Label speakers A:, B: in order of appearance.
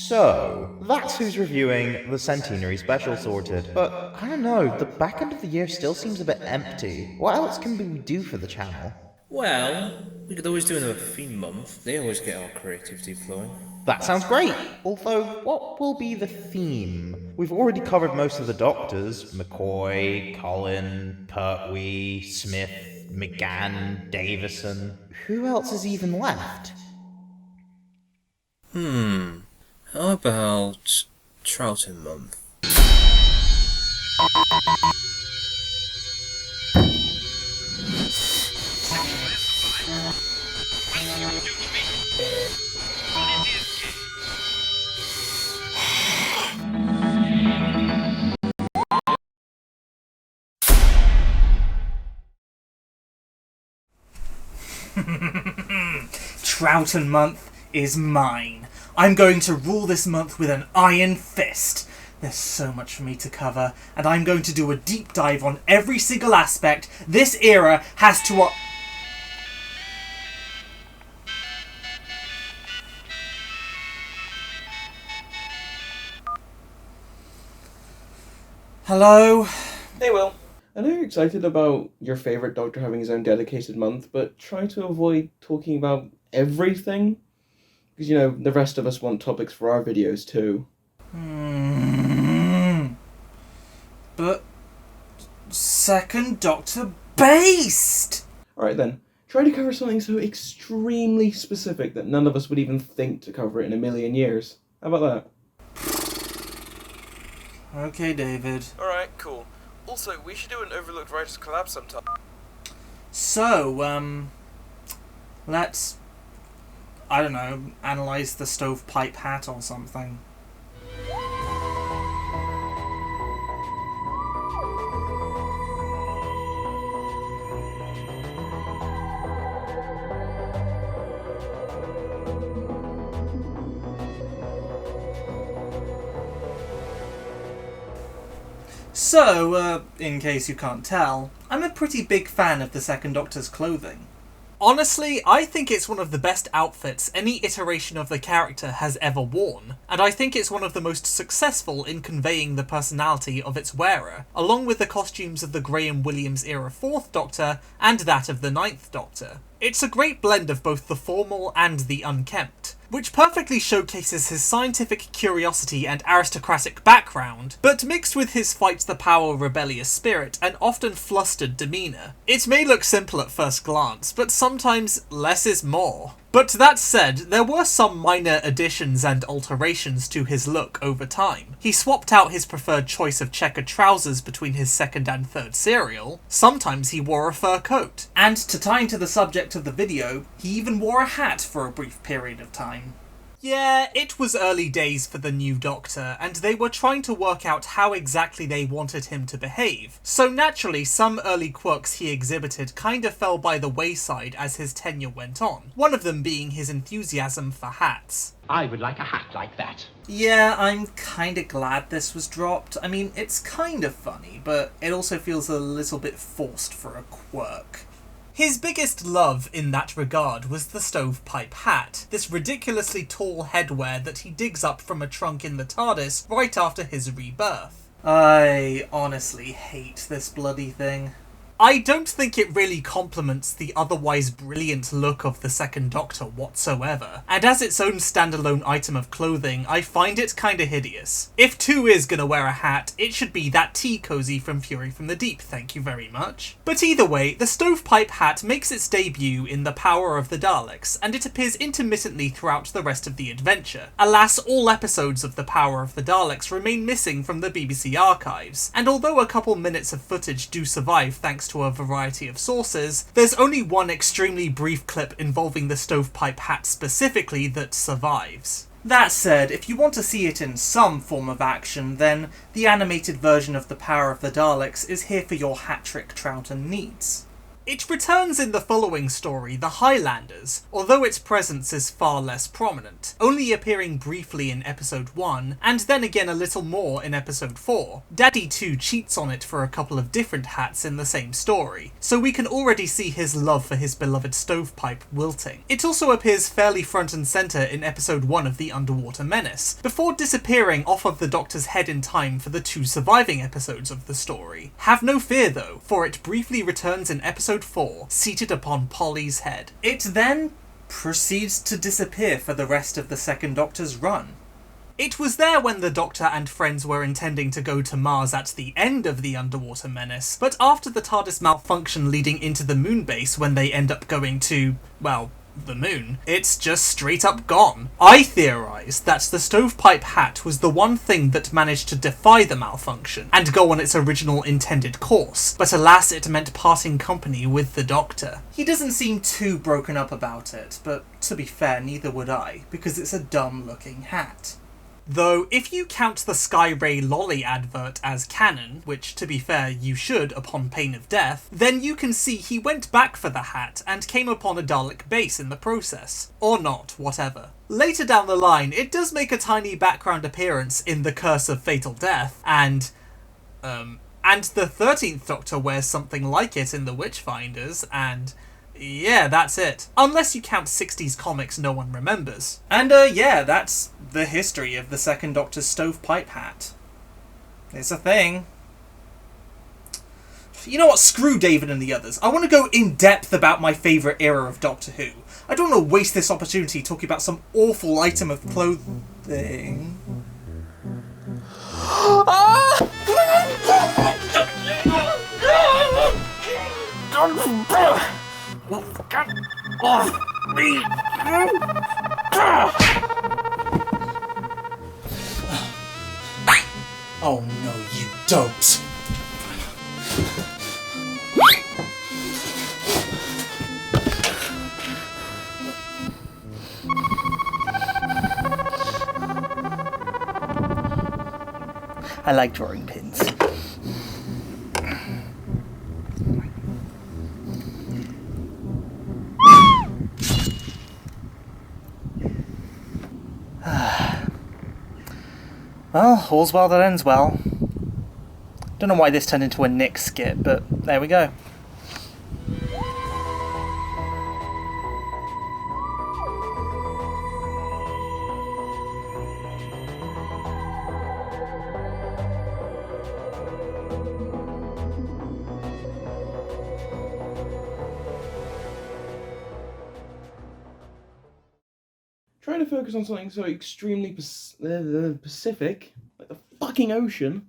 A: So, that's who's reviewing the Centenary Special sorted, but I don't know, the back end of the year still seems a bit empty. What else can we do for the channel?
B: Well, we could always do another theme month. They always get our creativity flowing.
A: That sounds great! Although, what will be the theme? We've already covered most of the doctors: McCoy, Colin, Pertwee, Smith, McGann, Davison. Who else is even left?
B: How about Troughton month?
C: Troughton month is mine. I'm going to rule this month with an iron fist. There's so much for me to cover, and I'm going to do a deep dive on every single aspect this era has to Hello?
D: Hey Will, I know you're excited about your favourite Doctor having his own dedicated month, but try to avoid talking about everything, because the rest of us want topics for our videos too.
C: But second Doctor based!
D: Alright then, try to cover something so extremely specific that none of us would even think to cover it in a million years. How about that?
C: Okay, David.
D: Alright, cool. Also, we should do an Overlooked Writers collab sometime.
C: So, let's, I don't know, analyse the Stovepipe hat or something. So, in case you can't tell, I'm a pretty big fan of the Second Doctor's clothing. Honestly, I think it's one of the best outfits any iteration of the character has ever worn, and I think it's one of the most successful in conveying the personality of its wearer, along with the costumes of the Graham Williams era 4th Doctor and that of the 9th Doctor. It's a great blend of both the formal and the unkempt, which perfectly showcases his scientific curiosity and aristocratic background, but mixed with his fight the power rebellious spirit and often flustered demeanour. It may look simple at first glance, but sometimes less is more. But that said, there were some minor additions and alterations to his look over time. He swapped out his preferred choice of checkered trousers between his second and third serial. Sometimes he wore a fur coat. And to tie into the subject of the video, he even wore a hat for a brief period of time. Yeah, it was early days for the new Doctor, and they were trying to work out how exactly they wanted him to behave. So naturally, some early quirks he exhibited kinda fell by the wayside as his tenure went on, one of them being his enthusiasm for hats.
E: I would like a hat like that.
C: Yeah, I'm kinda glad this was dropped. I mean, it's kinda funny, but it also feels a little bit forced for a quirk. His biggest love in that regard was the Stovepipe hat, this ridiculously tall headwear that he digs up from a trunk in the TARDIS right after his rebirth. I honestly hate this bloody thing. I don't think it really complements the otherwise brilliant look of the Second Doctor whatsoever, and as its own standalone item of clothing, I find it kinda hideous. If 2 is gonna wear a hat, it should be that tea cozy from Fury from the Deep, thank you very much. But either way, the Stovepipe hat makes its debut in The Power of the Daleks, and it appears intermittently throughout the rest of the adventure. Alas, all episodes of The Power of the Daleks remain missing from the BBC archives, and although a couple minutes of footage do survive thanks to a variety of sources, there's only one extremely brief clip involving the Stovepipe hat specifically that survives. That said, if you want to see it in some form of action, then the animated version of The Power of the Daleks is here for your hat-trick Troughton needs. It returns in the following story, The Highlanders, although its presence is far less prominent, only appearing briefly in episode 1, and then again a little more in episode 4. Daddy 2 cheats on it for a couple of different hats in the same story, so we can already see his love for his beloved Stovepipe wilting. It also appears fairly front and centre in episode 1 of The Underwater Menace, before disappearing off of the Doctor's head in time for the 2 surviving episodes of the story. Have no fear though, for it briefly returns in episode 4, seated upon Polly's head. It then proceeds to disappear for the rest of the Second Doctor's run. It was there when the Doctor and friends were intending to go to Mars at the end of The Underwater Menace, but after the TARDIS malfunction leading into the moon base when they end up going to, well, the moon, it's just straight up gone. I theorise that the Stovepipe hat was the one thing that managed to defy the malfunction and go on its original intended course, but alas it meant parting company with the Doctor. He doesn't seem too broken up about it, but to be fair, neither would I, because it's a dumb looking hat. Though, if you count the Skyray Lolly advert as canon, which to be fair you should upon pain of death, then you can see he went back for the hat and came upon a Dalek base in the process. Or not, whatever. Later down the line, it does make a tiny background appearance in The Curse of Fatal Death, and the 13th Doctor wears something like it in The Witchfinders, and yeah, that's it. Unless you count 60s comics no one remembers. And yeah, that's the history of the Second Doctor's Stovepipe hat. It's a thing. You know what, screw David and the others. I want to go in depth about my favourite era of Doctor Who. I don't want to waste this opportunity talking about some awful item of clothing.
F: Get off me!
C: Oh no, you don't! I like drawing pins. Well, all's well that ends well. Don't know why this turned into a Nick skit, but there we go.
D: Trying to focus on something so extremely Pacific, like the fucking ocean.